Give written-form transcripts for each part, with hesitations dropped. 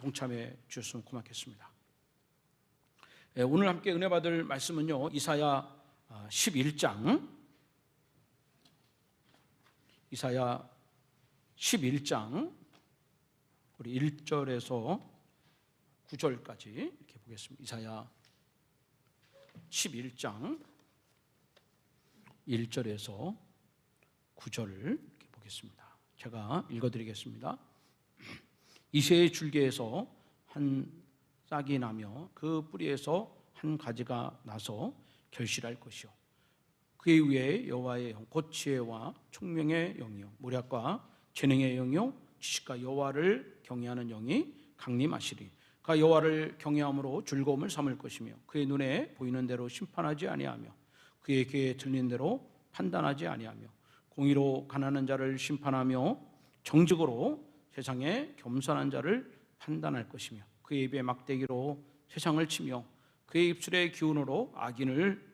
동참해 주셨으면 고맙겠습니다. 오늘 함께 은혜 받을 말씀은요, 이사야 11장 우리 1절에서 9절까지 이렇게 보겠습니다. 이사야 11장 1절에서 9절을 이렇게 보겠습니다. 제가 읽어드리겠습니다. 이새의 줄기에서 한 싹이 나며 그 뿌리에서 한 가지가 나서 결실할 것이요, 그의 위에 여호와의 영 곧 지혜와 총명의 영이요 모략과 재능의 영이요 지식과 여호와를 경외하는 영이 강림하시리. 그가 여호와를 경외함으로 즐거움을 삼을 것이며 그의 눈에 보이는 대로 심판하지 아니하며 그의 귀에 들리는 대로 판단하지 아니하며 공의로 가난한 자를 심판하며 정직으로 세상에 겸손한 자를 판단할 것이며 그의 입에 막대기로 세상을 치며 그의 입술의 기운으로 악인을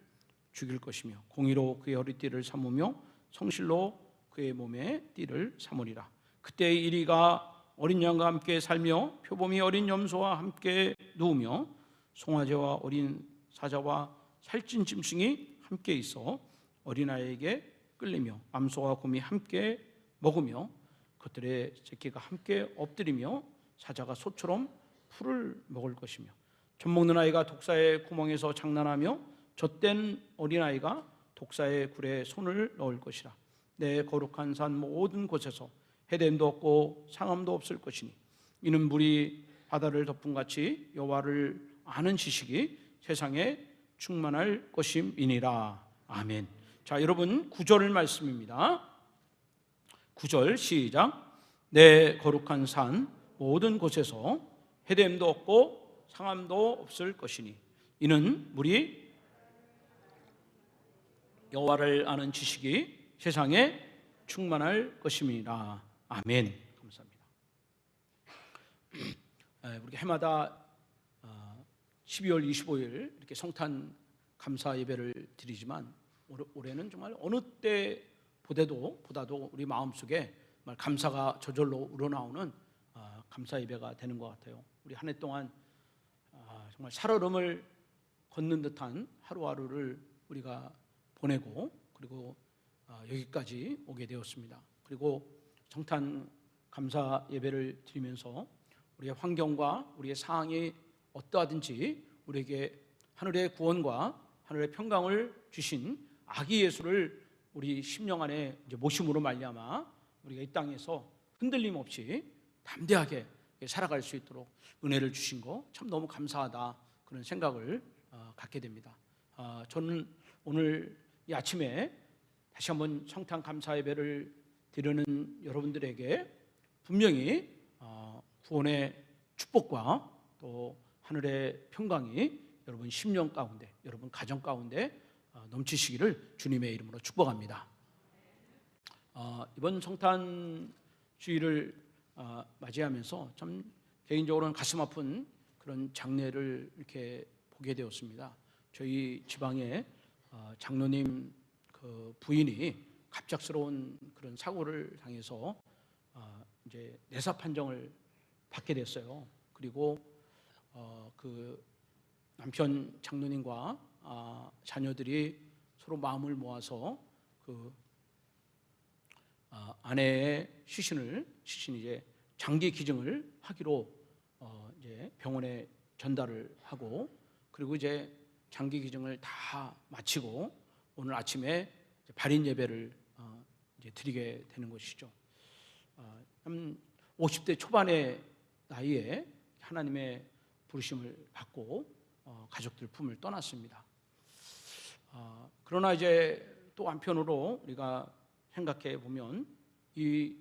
죽일 것이며 공의로 그의 허리띠를 삼으며 성실로 그의 몸에 띠를 삼으리라. 그때 이리가 어린 양과 함께 살며 표범이 어린 염소와 함께 누우며 송아지와 어린 사자와 살찐 짐승이 함께 있어 어린아이에게 끌리며 암소와 곰이 함께 먹으며 그들의 새끼가 함께 엎드리며 사자가 소처럼 풀을 먹을 것이며 젖 먹는 아이가 독사의 구멍에서 장난하며 젖된 어린아이가 독사의 굴에 손을 넣을 것이라. 내 거룩한 산 모든 곳에서 해됨도 없고 상함도 없을 것이니 이는 물이 바다를 덮은 같이 여호와를 아는 지식이 세상에 충만할 것임이니라. 아멘. 자, 여러분 9절 말씀입니다. 9절 시작. 내 거룩한 산 모든 곳에서 해됨도 없고 상함도 없을 것이니 이는 물이 여호와를 아는 지식이 세상에 충만할 것임이라. 아멘. 감사합니다. 우리 해마다 12월 25일 이렇게 성탄 감사 예배를 드리지만 올해는 정말 어느 때보다도 우리 마음속에 정말 감사가 저절로 우러나오는 감사 예배가 되는 것 같아요. 우리 한 해 동안 정말 살얼음을 걷는 듯한 하루하루를 우리가 보내고 그리고 여기까지 오게 되었습니다. 그리고 성탄 감사 예배를 드리면서 우리의 환경과 우리의 상황이 어떠하든지 우리에게 하늘의 구원과 하늘의 평강을 주신 아기 예수를 우리 심령 안에 이제 모심으로 말미암아 우리가 이 땅에서 흔들림 없이 담대하게 살아갈 수 있도록 은혜를 주신 거 참 너무 감사하다, 그런 생각을 갖게 됩니다. 저는 오늘 이 아침에 다시 한번 성탄 감사 예배를 드리는 여러분들에게 분명히 구원의 축복과 또 하늘의 평강이 여러분 심령 가운데, 여러분 가정 가운데 넘치시기를 주님의 이름으로 축복합니다. 이번 성탄 주일을 맞이하면서 참 개인적으로는 가슴 아픈 그런 장례를 이렇게 보게 되었습니다. 저희 지방에 장로님 그 부인이 갑작스러운 그런 사고를 당해서 이제 내사 판정을 받게 됐어요. 그리고 그 남편 장로님과 자녀들이 서로 마음을 모아서 그 아내의 시신이 이제 장기 기증을 하기로 이제 병원에 전달을 하고, 그리고 이제 장기 기증을 다 마치고 오늘 아침에 발인 예배를 이제 드리게 되는 것이죠. 50대 초반의 나이에 하나님의 부르심을 받고 가족들 품을 떠났습니다. 그러나 이제 또 한편으로 우리가 생각해 보면 이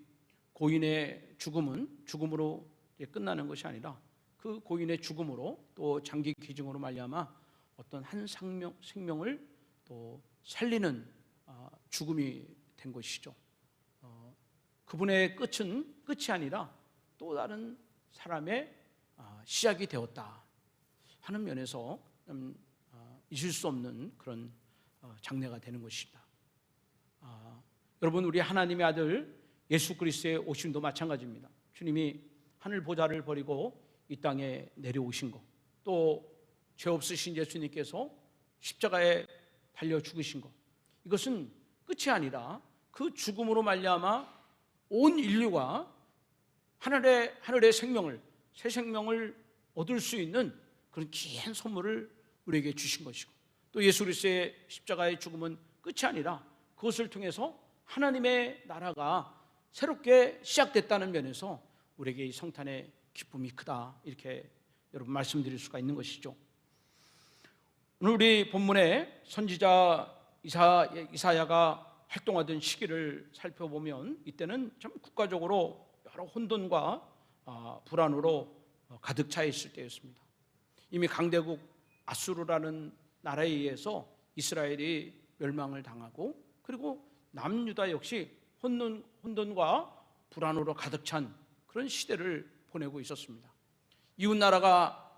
고인의 죽음은 죽음으로 끝나는 것이 아니라 그 고인의 죽음으로 또 장기 기증으로 말미암아 어떤 한 생명을 또 살리는 죽음이 된 것이죠. 그분의 끝은 끝이 아니라 또 다른 사람의 시작이 되었다 하는 면에서 잊을 수 없는 그런 장례가 되는 것입니다. 여러분, 우리 하나님의 아들 예수 그리스도의 오심도 마찬가지입니다. 주님이 하늘 보좌를 버리고 이 땅에 내려오신 것, 또 죄 없으신 예수님께서 십자가에 달려 죽으신 것, 이것은 끝이 아니라 그 죽음으로 말미암아 온 인류가 하늘의 생명을, 새 생명을 얻을 수 있는 그런 귀한 선물을 우리에게 주신 것이고, 또 예수 그리스도의 십자가의 죽음은 끝이 아니라 그것을 통해서 하나님의 나라가 새롭게 시작됐다는 면에서 우리에게 이 성탄의 기쁨이 크다, 이렇게 여러분 말씀드릴 수가 있는 것이죠. 오늘 우리 본문에 선지자 이사야가 활동하던 시기를 살펴보면 이때는 참 국가적으로 여러 혼돈과 불안으로 가득 차 있을 때였습니다. 이미 강대국 아수르라는 나라에 의해서 이스라엘이 멸망을 당하고, 그리고 남유다 역시 혼돈과 불안으로 가득 찬 그런 시대를 보내고 있었습니다. 이웃 나라가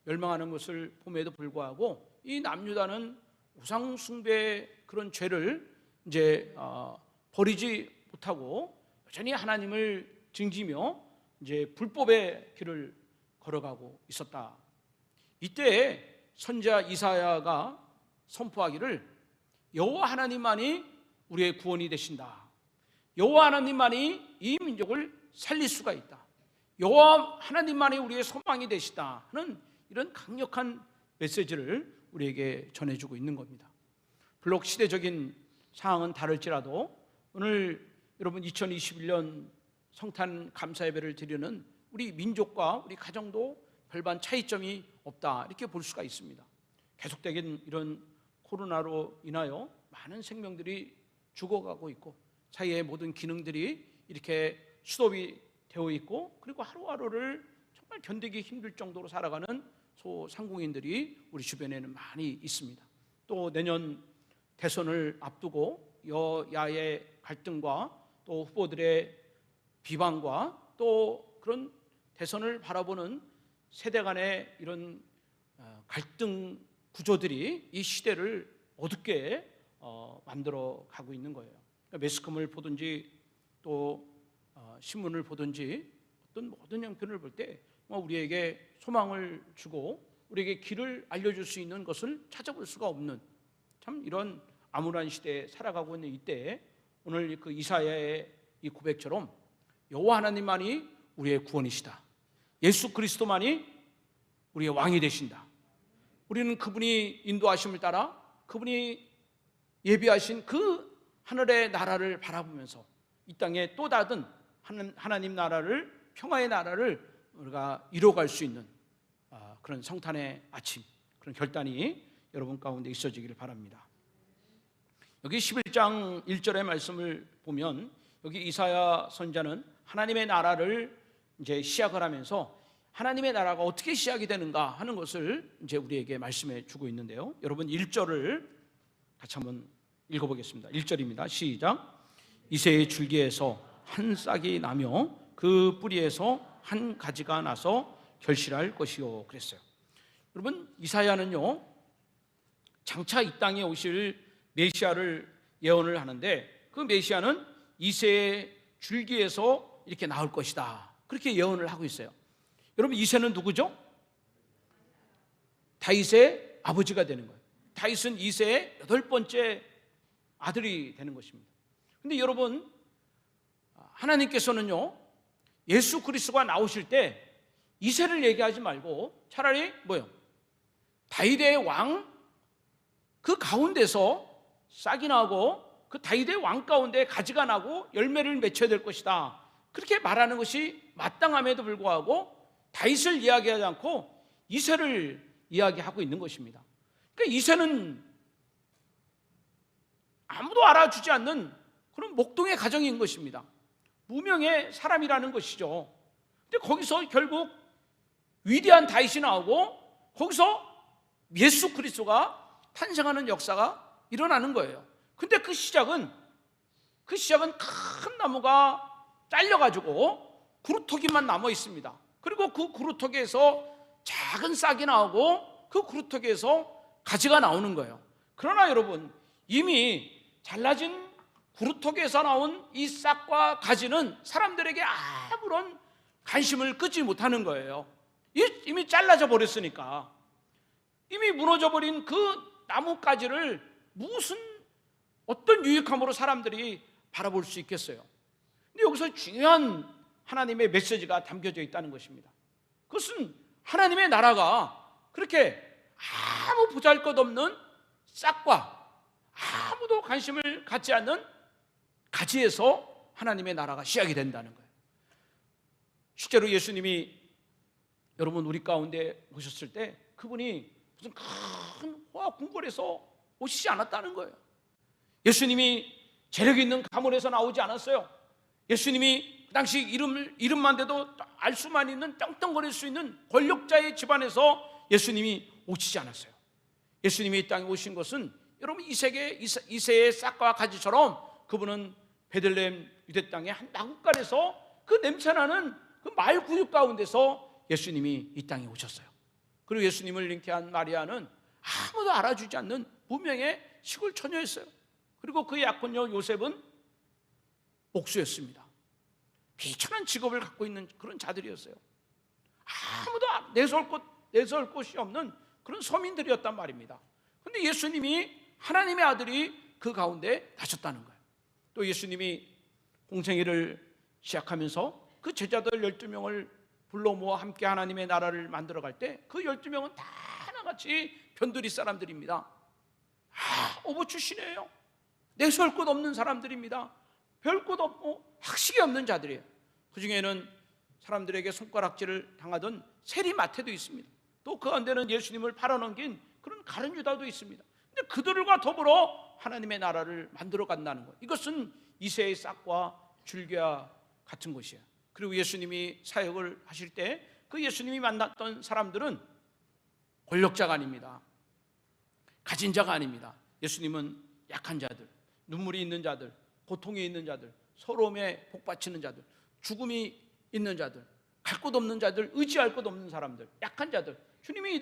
멸망하는 것을 봄에도 불구하고 이 남유다는 우상 숭배의 그런 죄를 이제 버리지 못하고 여전히 하나님을 등지며 이제 불법의 길을 걸어가고 있었다. 이때 선지자 이사야가 선포하기를 여호와 하나님만이 우리의 구원이 되신다. 여호와 하나님만이 이 민족을 살릴 수가 있다. 여호와 하나님만이 우리의 소망이 되시다 하는 이런 강력한 메시지를 우리에게 전해주고 있는 겁니다. 비록 시대적인 상황은 다를지라도 오늘 여러분 2021년 성탄 감사 예배를 드리는 우리 민족과 우리 가정도 별반 차이점이 없다, 이렇게 볼 수가 있습니다. 계속적인 이런 코로나로 인하여 많은 생명들이 죽어가고 있고, 사회의 모든 기능들이 이렇게 스톱이 되어 있고, 그리고 하루하루를 정말 견디기 힘들 정도로 살아가는 소상공인들이 우리 주변에는 많이 있습니다. 또 내년 대선을 앞두고 여야의 갈등과 또 후보들의 비방과 또 그런 대선을 바라보는 세대 간의 이런 갈등 구조들이 이 시대를 어둡게 만들어 가고 있는 거예요. 매스컴을 보든지 또 신문을 보든지 어떤 모든 형편을 볼 때 우리에게 소망을 주고 우리에게 길을 알려줄 수 있는 것을 찾아볼 수가 없는 참 이런 암울한 시대에 살아가고 있는 이때에 오늘 그 이사야의 이 고백처럼 여호와 하나님만이 우리의 구원이시다, 예수 그리스도만이 우리의 왕이 되신다, 우리는 그분이 인도하심을 따라 그분이 예비하신 그 하늘의 나라를 바라보면서 이 땅에 또 다른 하나님 나라를, 평화의 나라를 우리가 이뤄갈 수 있는 그런 성탄의 아침, 그런 결단이 여러분 가운데 있어지기를 바랍니다. 여기 11장 1절의 말씀을 보면 여기 이사야 선지자는 하나님의 나라를 이제 시작을 하면서 하나님의 나라가 어떻게 시작이 되는가 하는 것을 이제 우리에게 말씀해 주고 있는데요. 여러분 1절을 같이 한번 읽어보겠습니다. 1절입니다. 시작. 이새의 줄기에서 한 싹이 나며 그 뿌리에서 한 가지가 나서 결실할 것이요, 그랬어요. 여러분 이사야는요 장차 이 땅에 오실 메시아를 예언을 하는데 그 메시아는 이새의 줄기에서 이렇게 나올 것이다, 그렇게 예언을 하고 있어요. 여러분 이새는 누구죠? 다윗의 아버지가 되는 거예요. 다윗은 이새의 8번째 아들이 되는 것입니다. 그런데 여러분 하나님께서는요 예수 그리스도가 나오실 때 이새를 얘기하지 말고 차라리 뭐요? 다윗의 왕 그 가운데서 싹이 나고 그 다윗의 왕 가운데 가지가 나고 열매를 맺혀야 될 것이다, 그렇게 말하는 것이 마땅함에도 불구하고 다윗을 이야기하지 않고 이새를 이야기하고 있는 것입니다. 그러니까 이새는 아무도 알아주지 않는 그런 목동의 가정인 것입니다. 무명의 사람이라는 것이죠. 근데 거기서 결국 위대한 다윗이 나오고 거기서 예수 그리스도가 탄생하는 역사가 일어나는 거예요. 근데 그 시작은 큰 나무가 잘려가지고 구루터기만 남아 있습니다. 그리고 그 구루터기에서 작은 싹이 나오고 그 구루터기에서 가지가 나오는 거예요. 그러나 여러분 이미 잘라진 구루터기에서 나온 이 싹과 가지는 사람들에게 아무런 관심을 끄지 못하는 거예요. 이미 잘라져 버렸으니까. 이미 무너져 버린 그 나뭇가지를 무슨 어떤 유익함으로 사람들이 바라볼 수 있겠어요? 근데 여기서 중요한 하나님의 메시지가 담겨져 있다는 것입니다. 그것은 하나님의 나라가 그렇게 아무 보잘것없는 싹과 아무도 관심을 갖지 않는 가지에서 하나님의 나라가 시작이 된다는 거예요. 실제로 예수님이 여러분 우리 가운데 오셨을 때 그분이 무슨 큰 호화 궁궐에서 오시지 않았다는 거예요. 예수님이 재력 있는 가문에서 나오지 않았어요. 예수님이 그 당시 이름만 돼도 알 수만 있는 떵떵거릴 수 있는 권력자의 집안에서 예수님이 오시지 않았어요. 예수님이 이 땅에 오신 것은 여러분 이새의 싹과 가지처럼 그분은 베들레헴 유대 땅의 한 나뭇가지에서 그 냄새나는 그 마을 구육 가운데서 예수님이 이 땅에 오셨어요. 그리고 예수님을 잉태한 마리아는 아무도 알아주지 않는 무명의 시골 처녀였어요. 그리고 그의 약혼녀 요셉은 목수였습니다. 비천한 직업을 갖고 있는 그런 자들이었어요. 아무도 내세울 곳이 없는 그런 서민들이었단 말입니다. 그런데 예수님이 하나님의 아들이 그 가운데 나셨다는 거예요. 또 예수님이 공생애를 시작하면서 그 제자들 12명을 불러 모아 함께 하나님의 나라를 만들어 갈 때 그 12명은 다 하나같이 변두리 사람들입니다. 어부 출신이에요. 내세울 것 없는 사람들입니다. 별 것 없고 학식이 없는 자들이에요. 그 중에는 사람들에게 손가락질을 당하던 세리마태도 있습니다. 또 그 가운데는 예수님을 팔아넘긴 그런 가룟 유다도 있습니다. 근데 그들과 더불어 하나님의 나라를 만들어 간다는 거예요. 이것은 이새의 싹과 줄기와 같은 것이에요. 그리고 예수님이 사역을 하실 때 그 예수님이 만났던 사람들은 권력자가 아닙니다. 가진 자가 아닙니다. 예수님은 약한 자들, 눈물이 있는 자들, 고통이 있는 자들, 서러움에 복받치는 자들, 죽음이 있는 자들, 갈 곳 없는 자들, 의지할 곳 없는 사람들, 약한 자들, 주님이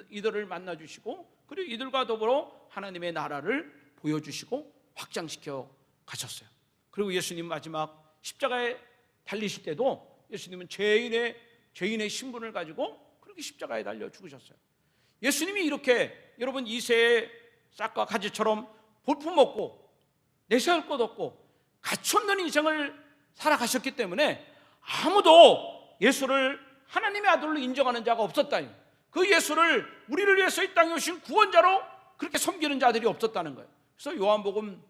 이들을 만나주시고 그리고 이들과 더불어 하나님의 나라를 보여주시고 확장시켜 가셨어요. 그리고 예수님 마지막 십자가에 달리실 때도 예수님은 죄인의 신분을 가지고 그렇게 십자가에 달려 죽으셨어요. 예수님이 이렇게 여러분 이새의 싹과 가지처럼 볼품없고 내세울 것 없고 가치없는 인생을 살아가셨기 때문에 아무도 예수를 하나님의 아들로 인정하는 자가 없었다. 그 예수를 우리를 위해서 이 땅에 오신 구원자로 그렇게 섬기는 자들이 없었다는 거예요. 그래서 요한복음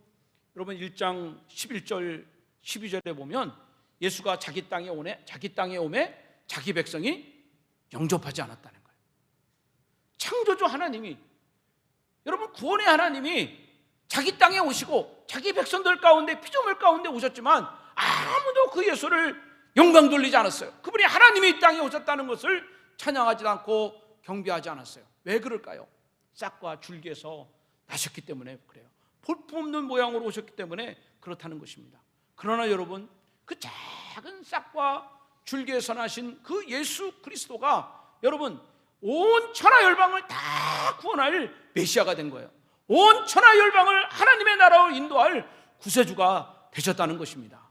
여러분 1장 11절 12절에 보면 예수가 자기 땅에 오매 자기 백성이 영접하지 않았다는 거예요. 창조주 하나님이 여러분 구원의 하나님이 자기 땅에 오시고 자기 백성들 가운데 피조물 가운데 오셨지만 아무도 그 예수를 영광 돌리지 않았어요. 그분이 하나님이 이 땅에 오셨다는 것을 찬양하지 않고 경배하지 않았어요. 왜 그럴까요? 싹과 줄기에서 나셨기 때문에 그래요. 볼품없는 모양으로 오셨기 때문에 그렇다는 것입니다. 그러나 여러분 그 작은 싹과 줄기에서 나신 그 예수 그리스도가 여러분 온 천하 열방을 다 구원할 메시아가 된 거예요. 온 천하 열방을 하나님의 나라로 인도할 구세주가 되셨다는 것입니다.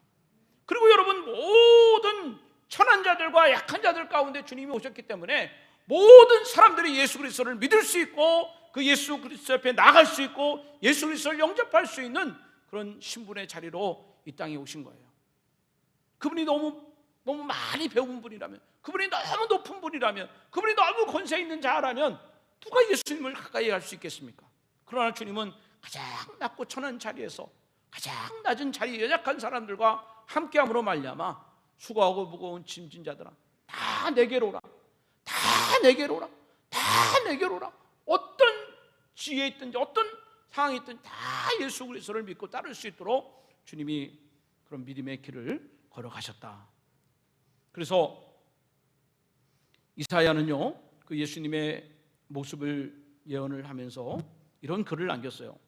그리고 여러분 모든 천한 자들과 약한 자들 가운데 주님이 오셨기 때문에 모든 사람들이 예수 그리스도를 믿을 수 있고 그 예수 그리스도 옆에 나갈 수 있고 예수 그리스도를 영접할 수 있는 그런 신분의 자리로 이 땅에 오신 거예요. 그분이 너무 많이 배운 분이라면, 그분이 너무 높은 분이라면, 그분이 너무 권세 있는 자라면 누가 예수님을 가까이 갈 수 있겠습니까? 그러나 주님은 가장 낮고 천한 자리에서 가장 낮은 자리에 연약한 사람들과 함께함으로 말미암아 수고하고 무거운 짐진 자들아 다 내게로 오라, 다 내게로 오라, 다 내게로 오라. 어떤 지혜에 있든지 어떤 상황이 있든지 다 예수 그리스도를 믿고 따를 수 있도록 주님이 그런 믿음의 길을 걸어가셨다. 그래서 이사야는요 그 예수님의 모습을 예언을 하면서 이런 글을 남겼어요.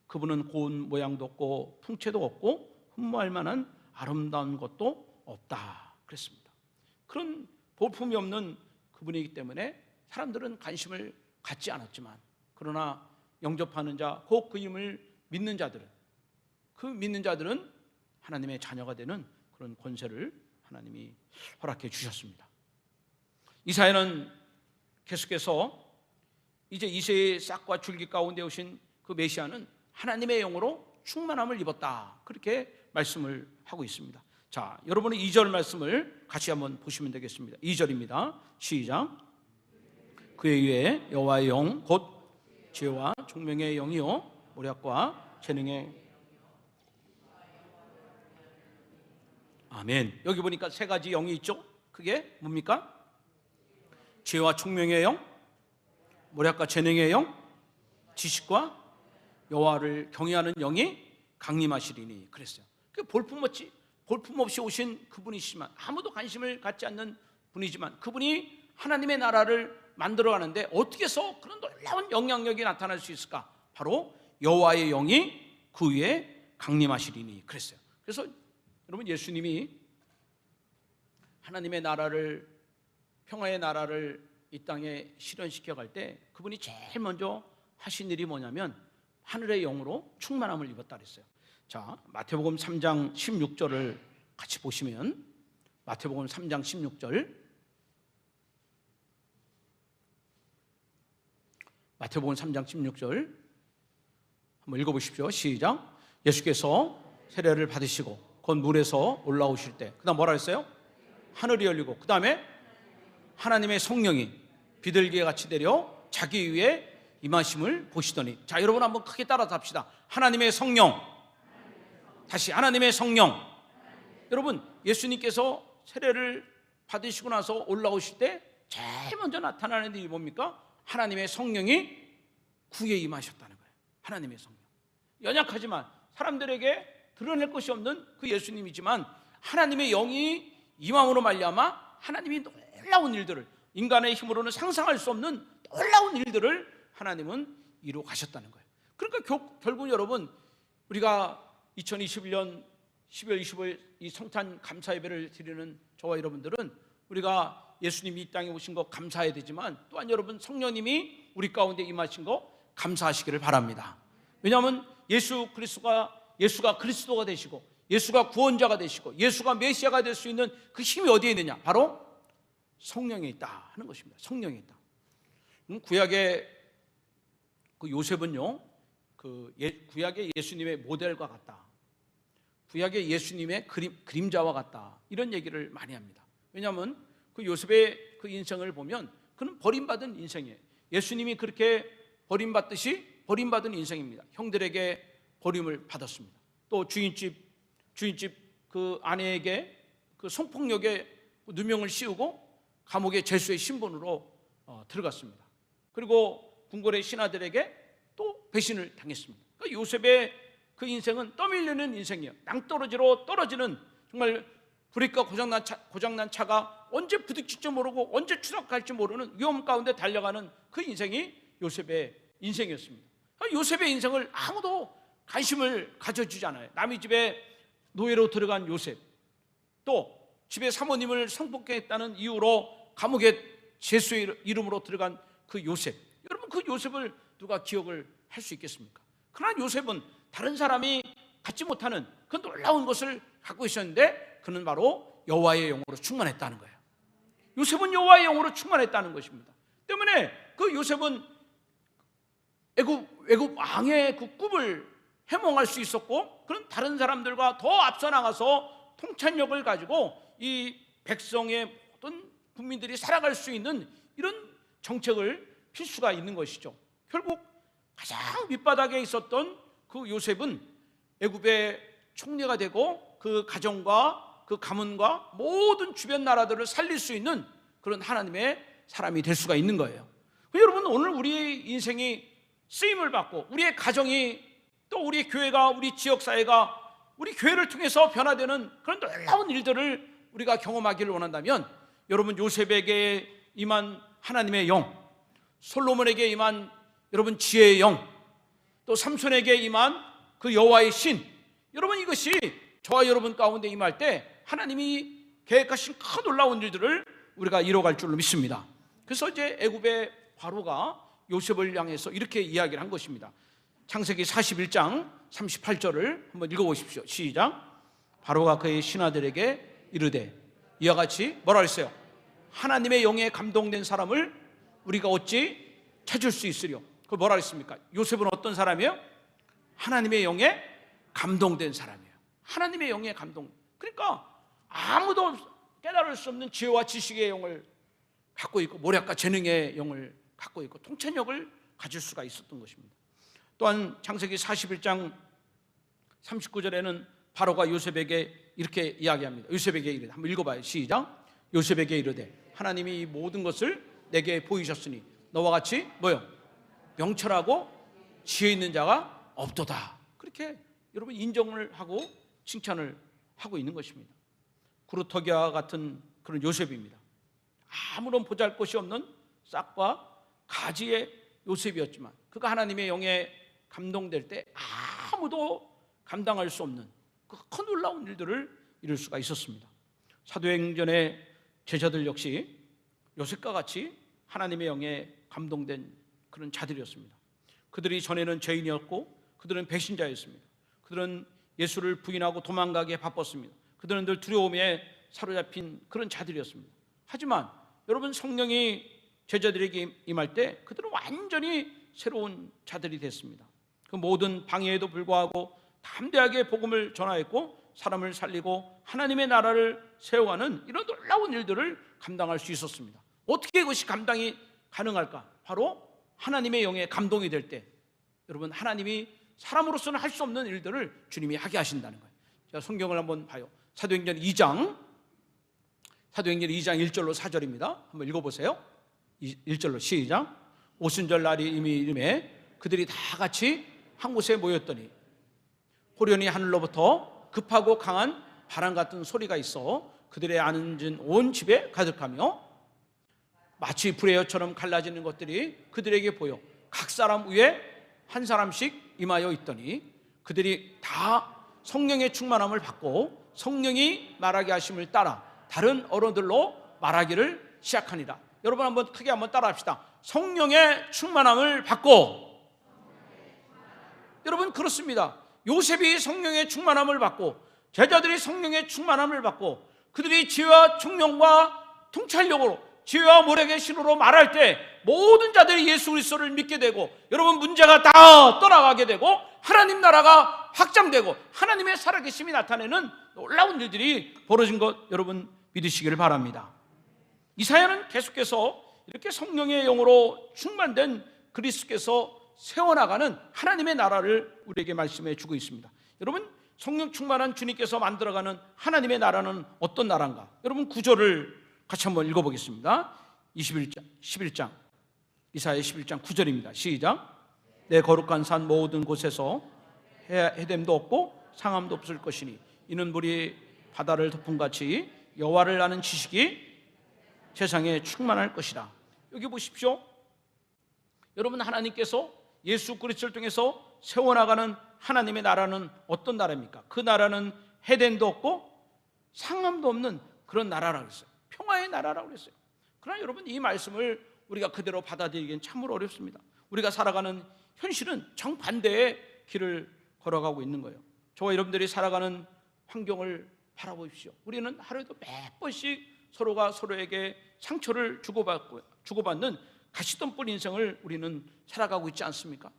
그분은 고운 모양도 없고 풍채도 없고 흠모할 만한 아름다운 것도 없다 그랬습니다. 그런 볼품이 없는 그분이기 때문에 사람들은 관심을 갖지 않았지만 그러나 영접하는 자, 곧 그 이름을 믿는 자들은, 그 믿는 자들은 하나님의 자녀가 되는 그런 권세를 하나님이 허락해 주셨습니다. 이사야는 계속해서 이제 이새의 싹과 줄기 가운데 오신 그 메시아는 하나님의 영으로 충만함을 입었다, 그렇게 말씀을 하고 있습니다. 자, 여러분은 2절 말씀을 같이 한번 보시면 되겠습니다. 2절입니다. 시작. 그의 위에 여호와의 영 곧 지혜와 총명의 영이요 모략과 재능의 아멘. 여기 보니까 세 가지 영이 있죠. 그게 뭡니까? 지혜와 총명의 영, 모략과 재능의 영, 지식과 여호와를 경외하는 영이 강림하시리니 그랬어요. 그 볼품없이 오신 그분이시지만, 아무도 관심을 갖지 않는 분이지만, 그분이 하나님의 나라를 만들어가는데 어떻게 해서 그런 놀라운 영향력이 나타날 수 있을까? 바로 여호와의 영이 그 위에 강림하시리니 그랬어요. 그래서 여러분, 예수님이 하나님의 나라를, 평화의 나라를 이 땅에 실현시켜 갈 때 그분이 제일 먼저 하신 일이 뭐냐면 하늘의 영으로 충만함을 입었다 그랬어요. 자, 마태복음 3장 16절을 같이 보시면, 마태복음 3장 16절, 마태복음 3장 16절 한번 읽어보십시오. 시작. 예수께서 세례를 받으시고 곧 물에서 올라오실 때, 그 다음 뭐라 했어요? 하늘이 열리고, 그 다음에 하나님의 성령이 비둘기에 같이 내려 자기 위에 임하심을 보시더니. 자, 여러분 한번 크게 따라서 합시다. 하나님의 성령. 다시, 하나님의 성령. 여러분, 예수님께서 세례를 받으시고 나서 올라오실 때 제일 먼저 나타나는 일이 뭡니까? 하나님의 성령이 구에 임하셨다는 거예요. 하나님의 성령. 연약하지만 사람들에게 드러낼 것이 없는 그 예수님이지만, 하나님의 영이 임함으로 말미암아 하나님이 놀라운 일들을, 인간의 힘으로는 상상할 수 없는 놀라운 일들을 하나님은 이루어 가셨다는 거예요. 그러니까 결국 여러분, 우리가 2021년 12월 25일 이 성탄 감사 예배를 드리는 저와 여러분들은 우리가 예수님이 이 땅에 오신 거 감사해야 되지만, 또한 여러분, 성령님이 우리 가운데 임하신 거 감사하시기를 바랍니다. 왜냐하면 예수가 그리스도가 되시고, 예수가 구원자가 되시고, 예수가 메시아가 될 수 있는 그 힘이 어디에 있느냐? 바로 성령에 있다 하는 것입니다. 성령에 있다. 구약의 그 요셉은요, 구약의 예수님의 모델과 같다, 구약의 예수님의 그림자와 같다, 이런 얘기를 많이 합니다. 왜냐하면 그 요셉의 그 인생을 보면 그는 버림받은 인생이에요. 예수님이 그렇게 버림받듯이 버림받은 인생입니다. 형들에게 버림을 받았습니다. 또 주인집 그 아내에게 그 성폭력의 누명을 씌우고 감옥의 죄수의 신분으로 들어갔습니다. 그리고 궁궐의 신하들에게 또 배신을 당했습니다. 그러니까 요셉의 그 인생은 떠밀리는 인생이에요. 낭떠러지로 떨어지는, 정말 브레이크가 고장난 차가 언제 부딪힐지 모르고 언제 추락할지 모르는 위험 가운데 달려가는 그 인생이 요셉의 인생이었습니다. 요셉의 인생을 아무도 관심을 가져주지 않아요. 남의 집에 노예로 들어간 요셉, 또 집에 사모님을 성폭행했다는 이유로 감옥에 죄수의 이름으로 들어간 그 요셉, 여러분, 그 요셉을 누가 기억을 할 수 있겠습니까? 그러나 요셉은 다른 사람이 갖지 못하는 그 놀라운 것을 갖고 있었는데, 그는 바로 여호와의 영으로 충만했다는 거예요. 요셉은 여호와의 영으로 충만했다는 것입니다. 때문에 그 요셉은 애굽 왕의 그 꿈을 해몽할 수 있었고, 그런 다른 사람들과 더 앞서 나가서 통찰력을 가지고 이 백성의 모든 국민들이 살아갈 수 있는 이런 정책을 필 수가 있는 것이죠. 결국 가장 밑바닥에 있었던 그 요셉은 애굽의 총리가 되고 그 가정과 그 가문과 모든 주변 나라들을 살릴 수 있는 그런 하나님의 사람이 될 수가 있는 거예요. 여러분, 오늘 우리의 인생이 쓰임을 받고, 우리의 가정이, 또 우리 교회가, 우리 지역사회가, 우리 교회를 통해서 변화되는 그런 놀라운 일들을 우리가 경험하기를 원한다면, 여러분, 요셉에게 임한 하나님의 영, 솔로몬에게 임한 여러분 지혜의 영, 또 삼손에게 임한 그 여호와의 신, 여러분, 이것이 저와 여러분 가운데 임할 때 하나님이 계획하신 큰 놀라운 일들을 우리가 이뤄갈 줄로 믿습니다. 그래서 이제 애굽의 바로가 요셉을 향해서 이렇게 이야기를 한 것입니다. 창세기 41장 38절을 한번 읽어보십시오. 시작. 바로가 그의 신하들에게 이르되 이와 같이 뭐라 그랬어요? 하나님의 영에 감동된 사람을 우리가 어찌 찾을 수 있으려. 그걸 뭐라 그랬습니까? 요셉은 어떤 사람이에요? 하나님의 영에 감동된 사람이에요. 하나님의 영에 감동. 그러니까 아무도 깨달을 수 없는 지혜와 지식의 영을 갖고 있고, 모략과 재능의 영을 갖고 있고, 통찰력을 가질 수가 있었던 것입니다. 또한 창세기 41장 39절에는 바로가 요셉에게 이렇게 이야기합니다. 요셉에게 이르되, 한번 읽어봐요. 시작. 요셉에게 이르되 하나님이 이 모든 것을 내게 보이셨으니 너와 같이 뭐요? 명철하고 지혜 있는 자가 없도다. 그렇게 여러분 인정을 하고 칭찬을 하고 있는 것입니다. 구루터기와 같은 그런 요셉입니다. 아무런 보잘것이 없는 싹과 가지의 요셉이었지만 그가 하나님의 영에 감동될 때 아무도 감당할 수 없는 그 큰 놀라운 일들을 이룰 수가 있었습니다. 사도행전의 제자들 역시 요셉과 같이 하나님의 영에 감동된 그런 자들이었습니다. 그들이 전에는 죄인이었고 그들은 배신자였습니다. 그들은 예수를 부인하고 도망가기에 바빴습니다. 그들은 늘 두려움에 사로잡힌 그런 자들이었습니다. 하지만 여러분, 성령이 제자들에게 임할 때 그들은 완전히 새로운 자들이 됐습니다. 그 모든 방해에도 불구하고 담대하게 복음을 전하였고 사람을 살리고 하나님의 나라를 세워가는 이런 놀라운 일들을 감당할 수 있었습니다. 어떻게 그것이 감당이 가능할까? 바로 하나님의 영에 감동이 될 때, 여러분, 하나님이 사람으로서는 할 수 없는 일들을 주님이 하게 하신다는 거예요. 자, 성경을 한번 봐요. 사도행전 2장 1절로 4절입니다. 한번 읽어보세요. 1절로 시작. 오순절 날이 이미 이름에 그들이 다 같이 한 곳에 모였더니 호련히 하늘로부터 급하고 강한 바람 같은 소리가 있어 그들의 앉은 온 집에 가득하며 마치 불의 여처럼 갈라지는 것들이 그들에게 보여 각 사람 위에 한 사람씩 임하여 있더니 그들이 다 성령의 충만함을 받고 성령이 말하게 하심을 따라 다른 언어들로 말하기를 시작하니라. 여러분 한번 크게 한번 따라합시다. 성령의 충만함을 받고. 여러분, 그렇습니다. 요셉이 성령의 충만함을 받고 제자들이 성령의 충만함을 받고 그들이 지혜와 총명과 통찰력으로 지혜와 모략의 신으로 말할 때 모든 자들이 예수 그리스도를 믿게 되고, 여러분, 문제가 다 떠나가게 되고 하나님 나라가 확장되고 하나님의 살아계심이 나타내는 놀라운 일들이 벌어진 것 여러분 믿으시기를 바랍니다. 이사야는 계속해서 이렇게 성령의 영으로 충만된 그리스도께서 세워나가는 하나님의 나라를 우리에게 말씀해 주고 있습니다. 여러분, 성령 충만한 주님께서 만들어가는 하나님의 나라는 어떤 나라인가? 여러분, 구절을 같이 한번 읽어보겠습니다. 11장 이사야 11장 9절입니다. 시작. 내 거룩한 산 모든 곳에서 해됨도 없고 상함도 없을 것이니 이는 물이 바다를 덮음같이 여호와를 아는 지식이 세상에 충만할 것이다. 여기 보십시오. 여러분, 하나님께서 예수 그리스도를 통해서 세워나가는 하나님의 나라는 어떤 나라입니까? 그 나라는 해됨도 없고 상함도 없는 그런 나라라고 했어요. 평화의 나라라고 했어요. 그러나 여러분, 이 말씀을 우리가 그대로 받아들이기엔 참으로 어렵습니다. 우리가 살아가는 현실은 정반대의 길을 걸어가고 있는 거예요. 저와 여러분들이 살아가는 환경을 바라보십시오. 우리는 하루에도 몇 번씩 서로가 서로에게 상처를 주고받는 가시덤불 인생을 우리는 살아가고 있지 않습니까?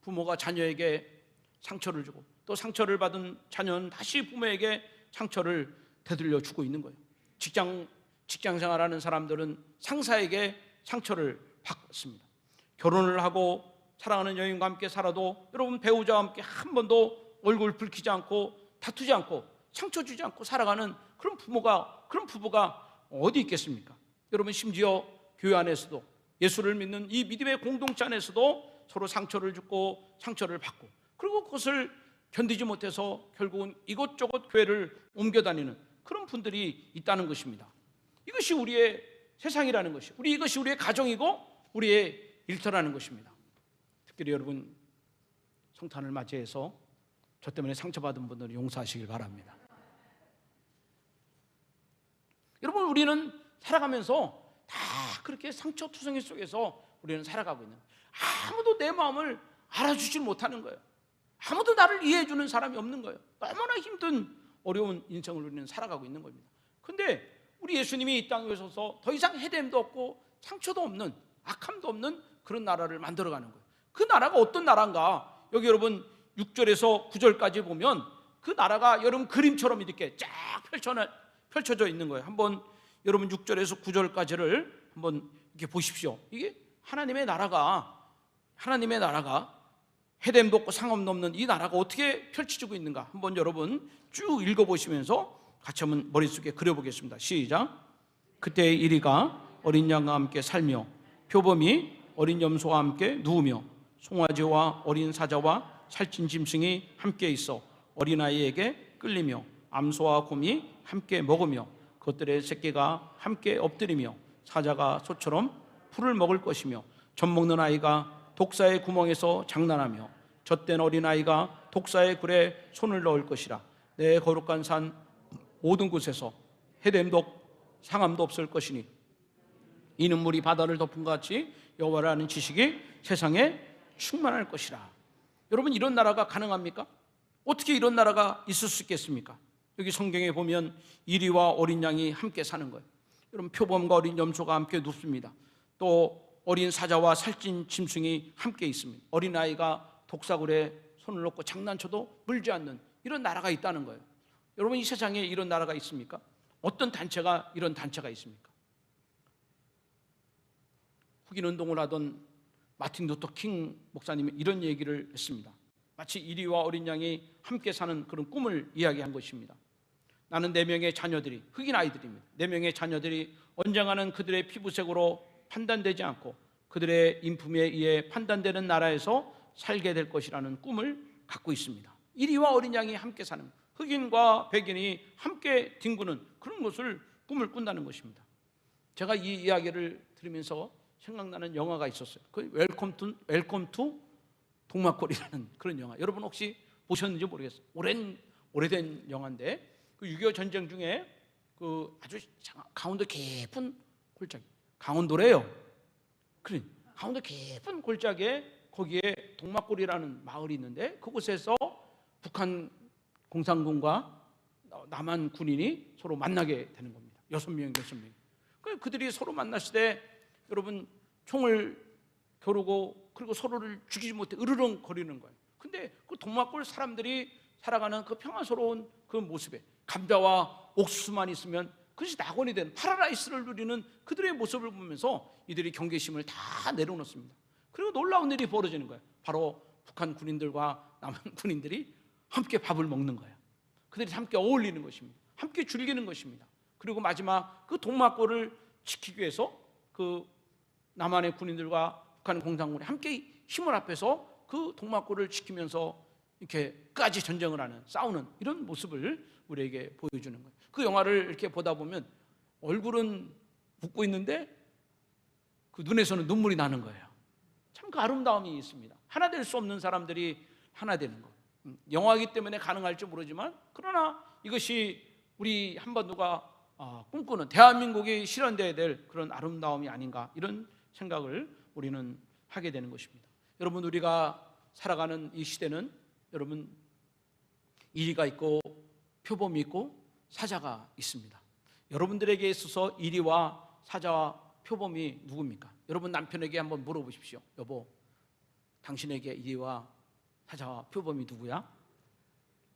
부모가 자녀에게 상처를 주고 또 상처를 받은 자녀는 다시 부모에게 상처를 되돌려 주고 있는 거예요. 직장 생활하는 사람들은 상사에게 상처를 받습니다. 결혼을 하고 사랑하는 여인과 함께 살아도 여러분, 배우자와 함께 한 번도 얼굴 붉히지 않고 다투지 않고 상처 주지 않고 살아가는 그런 부부가 어디 있겠습니까? 여러분, 심지어 교회 안에서도 예수를 믿는 이 믿음의 공동체 안에서도 서로 상처를 주고 상처를 받고, 그리고 그것을 견디지 못해서 결국은 이곳저곳 교회를 옮겨 다니는 그런 분들이 있다는 것입니다. 이것이 우리의 세상이라는 것이, 이것이 우리의 가정이고 우리의 일터라는 것입니다. 특별히 여러분, 성탄을 맞이해서 저 때문에 상처받은 분들은 용서하시길 바랍니다. 여러분, 우리는 살아가면서 다 그렇게 상처투성이 속에서 우리는 살아가고 있는 거예요. 아무도 내 마음을 알아주질 못하는 거예요. 아무도 나를 이해해 주는 사람이 없는 거예요. 너무나 힘든 어려운 인생을 우리는 살아가고 있는 겁니다. 근데 우리 예수님이 이 땅에 오셔서 더 이상 해됨도 없고 상처도 없는, 악함도 없는 그런 나라를 만들어가는 거예요. 그 나라가 어떤 나라인가? 여기 여러분 6절에서 9절까지 보면 그 나라가 여러분 그림처럼 이렇게 쫙 펼쳐져 있는 거예요. 한번 여러분 6절에서 9절까지를 한번 이렇게 보십시오. 이게 하나님의 나라가 해됨도 없고 상함도 없는 이 나라가 어떻게 펼쳐지고 있는가 한번 여러분 쭉 읽어보시면서 같이 한번 머릿속에 그려보겠습니다. 시작. 그때의 이리가 어린 양과 함께 살며 표범이 어린 염소와 함께 누우며 송아지와 어린 사자와 살찐 짐승이 함께 있어 어린아이에게 끌리며 암소와 곰이 함께 먹으며 그것들의 새끼가 함께 엎드리며 사자가 소처럼 풀을 먹을 것이며 젖 먹는 아이가 독사의 구멍에서 장난하며 젖된 어린아이가 독사의 굴에 손을 넣을 것이라. 내 거룩한 산 모든 곳에서 해됨도 상함도 없을 것이니 이는 물이 바다를 덮은 것 같이 여호와라는 지식이 세상에 충만할 것이라. 여러분, 이런 나라가 가능합니까? 어떻게 이런 나라가 있을 수 있겠습니까? 여기 성경에 보면 이리와 어린 양이 함께 사는 거예요. 여러분, 표범과 어린 염소가 함께 눕습니다. 또 어린 사자와 살찐 짐승이 함께 있습니다. 어린아이가 독사굴에 손을 넣고 장난쳐도 물지 않는 이런 나라가 있다는 거예요. 여러분, 이 세상에 이런 나라가 있습니까? 어떤 단체가 이런 단체가 있습니까? 흑인 운동을 하던 마틴 루터 킹 목사님이 이런 얘기를 했습니다. 마치 이리와 어린 양이 함께 사는 그런 꿈을 이야기한 것입니다. 나는 4명의 자녀들이, 흑인 아이들입니다. 4명의 자녀들이 언젠가는 그들의 피부색으로 판단되지 않고 그들의 인품에 의해 판단되는 나라에서 살게 될 것이라는 꿈을 갖고 있습니다. 이리와 어린 양이 함께 사는, 흑인과 백인이 함께 뒹구는 그런 것을 꿈을 꾼다는 것입니다. 제가 이 이야기를 들으면서 생각나는 영화가 있었어요. 그 웰컴 투 동막골이라는 그런 영화. 여러분 혹시 보셨는지 모르겠어요. 오래된 영화인데 그 6.25 전쟁 중에 그 아주 강원도 깊은 골짜기, 강원도래요. 그래, 강원도 깊은 골짜기에 거기에 동막골이라는 마을이 있는데 그곳에서 북한 공산군과 남한 군인이 서로 만나게 되는 겁니다. 6명. 그들이 서로 만났을 때 여러분 총을 겨루고 그리고 서로를 죽이지 못해 으르렁 거리는 거예요. 근데 그 동막골 사람들이 살아가는 그 평화스러운 그 모습에 감자와 옥수수만 있으면 그것이 낙원이 된 파라다이스를 누리는 그들의 모습을 보면서 이들이 경계심을 다 내려놓습니다. 그리고 놀라운 일이 벌어지는 거예요. 바로 북한 군인들과 남한 군인들이 함께 밥을 먹는 거예요. 그들이 함께 어울리는 것입니다. 함께 즐기는 것입니다. 그리고 마지막 그 동막골을 지키기 위해서 그 남한의 군인들과 북한 공산군이 함께 힘을 합해서 그 동막골을 지키면서 이렇게 끝까지 전쟁을 하는, 싸우는 이런 모습을 우리에게 보여주는 거예요. 그 영화를 이렇게 보다 보면 얼굴은 웃고 있는데 그 눈에서는 눈물이 나는 거예요. 참 그 아름다움이 있습니다. 하나 될 수 없는 사람들이 하나 되는 것. 영화이기 때문에 가능할지 모르지만 그러나 이것이 우리 한반도가 꿈꾸는 대한민국이 실현되어야 될 그런 아름다움이 아닌가, 이런 생각을 우리는 하게 되는 것입니다. 여러분, 우리가 살아가는 이 시대는 여러분 이리가 있고 표범이 있고 사자가 있습니다. 여러분들에게 있어서 이리와 사자와 표범이 누굽니까? 여러분 남편에게 한번 물어보십시오. 여보, 당신에게 이리와 사자와 표범이 누구야?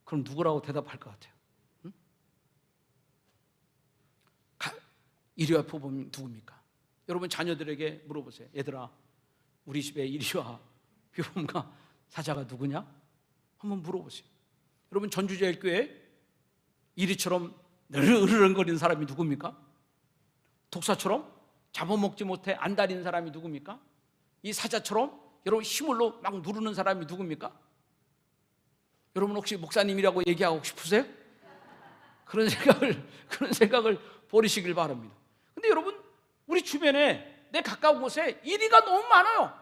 그럼 누구라고 대답할 것 같아요? 응? 이리와 표범이 누굽니까? 여러분 자녀들에게 물어보세요. 얘들아, 우리 집에 이리와 표범과 사자가 누구냐? 한번 물어보세요. 여러분 전주제일교회 이리처럼 으르렁거리는 사람이 누굽니까? 독사처럼 잡아먹지 못해 안달인 사람이 누굽니까? 이 사자처럼 여러분 힘을로 막 누르는 사람이 누굽니까? 여러분 혹시 목사님이라고 얘기하고 싶으세요? 그런 생각을 버리시길 바랍니다. 근데 여러분 우리 주변에 내 가까운 곳에 이리가 너무 많아요.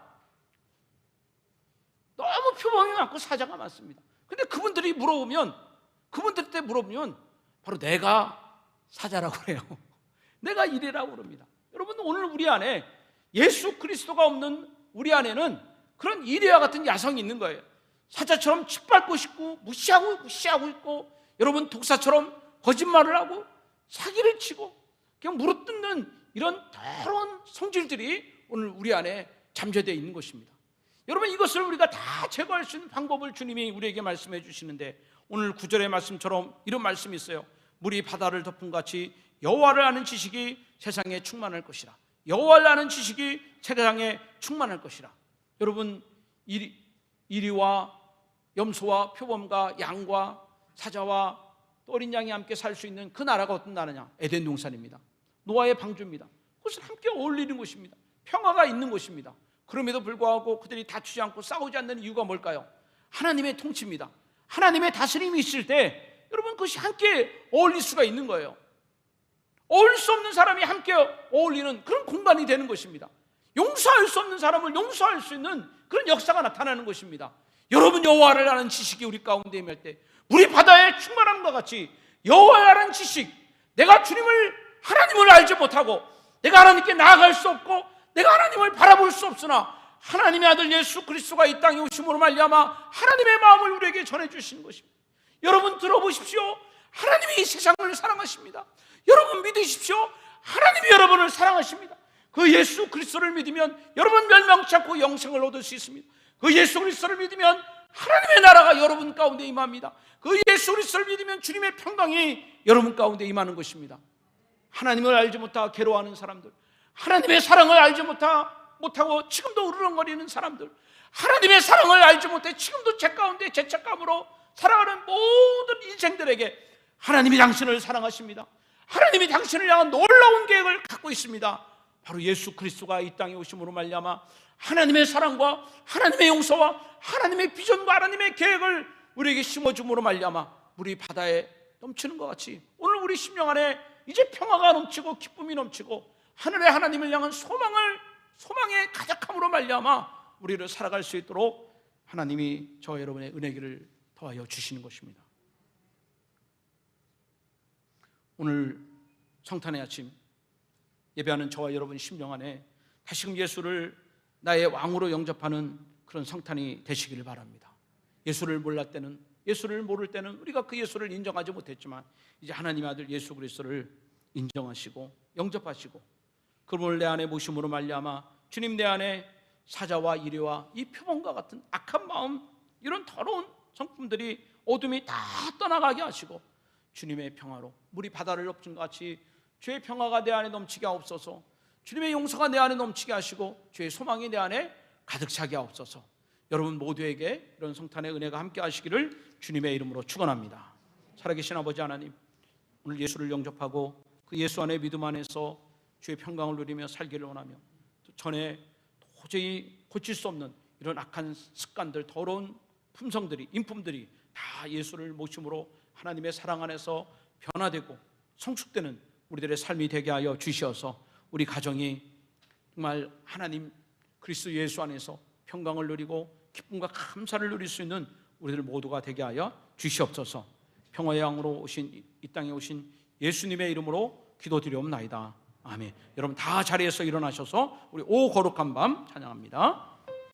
너무 표범이 많고 사자가 많습니다. 근데 그분들한테 물어보면 바로 내가 사자라고 그래요. 내가 이리라고 그럽니다. 여러분 오늘 우리 안에 예수 그리스도가 없는 우리 안에는 그런 이리와 같은 야성이 있는 거예요. 사자처럼 짓밟고 싶고 무시하고 있고, 여러분 독사처럼 거짓말을 하고 사기를 치고 그냥 물어뜯는 이런 더러운 성질들이 오늘 우리 안에 잠재되어 있는 것입니다. 여러분, 이것을 우리가 다 제거할 수 있는 방법을 주님이 우리에게 말씀해 주시는데, 오늘 9절의 말씀처럼 이런 말씀이 있어요. 물이 바다를 덮은 같이 여호와를 아는 지식이 세상에 충만할 것이라. 여호와를 아는 지식이 세상에 충만할 것이라. 여러분, 이리와 염소와 표범과 양과 사자와 또 어린 양이 함께 살 수 있는 그 나라가 어떤 나라냐? 에덴 동산입니다. 노아의 방주입니다. 그것은 함께 어울리는 것입니다. 평화가 있는 것입니다. 그럼에도 불구하고 그들이 다투지 않고 싸우지 않는 이유가 뭘까요? 하나님의 통치입니다. 하나님의 다스림이 있을 때 여러분, 그것이 함께 어울릴 수가 있는 거예요. 어울릴 수 없는 사람이 함께 어울리는 그런 공간이 되는 것입니다. 용서할 수 없는 사람을 용서할 수 있는 그런 역사가 나타나는 것입니다. 여러분, 여호와를 아는 지식이 우리 가운데 임할 때 우리 바다에 충만함과 같이 여호와를 아는 지식, 내가 하나님을 알지 못하고 내가 하나님께 나아갈 수 없고 내가 하나님을 바라볼 수 없으나 하나님의 아들 예수 그리스도가 이 땅에 오심으로 말미암아 하나님의 마음을 우리에게 전해주신 것입니다. 여러분, 들어보십시오. 하나님이 이 세상을 사랑하십니다. 여러분, 믿으십시오. 하나님이 여러분을 사랑하십니다. 그 예수 그리스도를 믿으면 여러분 멸망치 않고 영생을 얻을 수 있습니다. 그 예수 그리스도를 믿으면 하나님의 나라가 여러분 가운데 임합니다. 그 예수 그리스도를 믿으면 주님의 평강이 여러분 가운데 임하는 것입니다. 하나님을 알지 못하고 괴로워하는 사람들, 하나님의 사랑을 알지 못하고 지금도 으르렁거리는 사람들, 하나님의 사랑을 알지 못해 지금도 죄 가운데 죄책감으로 살아가는 모든 인생들에게 하나님이 당신을 사랑하십니다. 하나님이 당신을 향한 놀라운 계획을 갖고 있습니다. 바로 예수 그리스도가 이 땅에 오심으로 말미암아 하나님의 사랑과 하나님의 용서와 하나님의 비전과 하나님의 계획을 우리에게 심어줌으로 말미암아 우리 바다에 넘치는 것 같이 오늘 우리 심령 안에 이제 평화가 넘치고 기쁨이 넘치고 하늘의 하나님을 향한 소망의 가득함으로 말미암아 우리를 살아갈 수 있도록 하나님이 저와 여러분의 은혜기를 더하여 주시는 것입니다. 오늘 성탄의 아침 예배하는 저와 여러분 심령 안에 다시금 예수를 나의 왕으로 영접하는 그런 성탄이 되시기를 바랍니다. 예수를 몰랐을 때는, 예수를 모를 때는 우리가 그 예수를 인정하지 못했지만 이제 하나님의 아들 예수 그리스도를 인정하시고 영접하시고 그분을 내 안에 모심으로 말미암아 주님 내 안에 사자와 이리와 이 표범과 같은 악한 마음, 이런 더러운 성품들이 어둠이 다 떠나가게 하시고 주님의 평화로 물이 바다를 덮은 것 같이 주의 평화가 내 안에 넘치게 하옵소서. 주님의 용서가 내 안에 넘치게 하시고 주의 소망이 내 안에 가득 차게 하옵소서. 여러분 모두에게 이런 성탄의 은혜가 함께 하시기를 주님의 이름으로 축원합니다. 살아계신 아버지 하나님, 오늘 예수를 영접하고 그 예수 안에 믿음 안에서 주의 평강을 누리며 살기를 원하며 전에 도저히 고칠 수 없는 이런 악한 습관들, 더러운 품성들이, 인품들이 다 예수를 모심으로 하나님의 사랑 안에서 변화되고 성숙되는 우리들의 삶이 되게 하여 주시어서 우리 가정이 정말 하나님 그리스도 예수 안에서 평강을 누리고 기쁨과 감사를 누릴 수 있는 우리들 모두가 되게 하여 주시옵소서. 평화의 왕으로 오신 이 땅에 오신 예수님의 이름으로 기도드리옵나이다. 아멘. 여러분 다 자리에서 일어나셔서 우리 오 거룩한 밤 찬양합니다.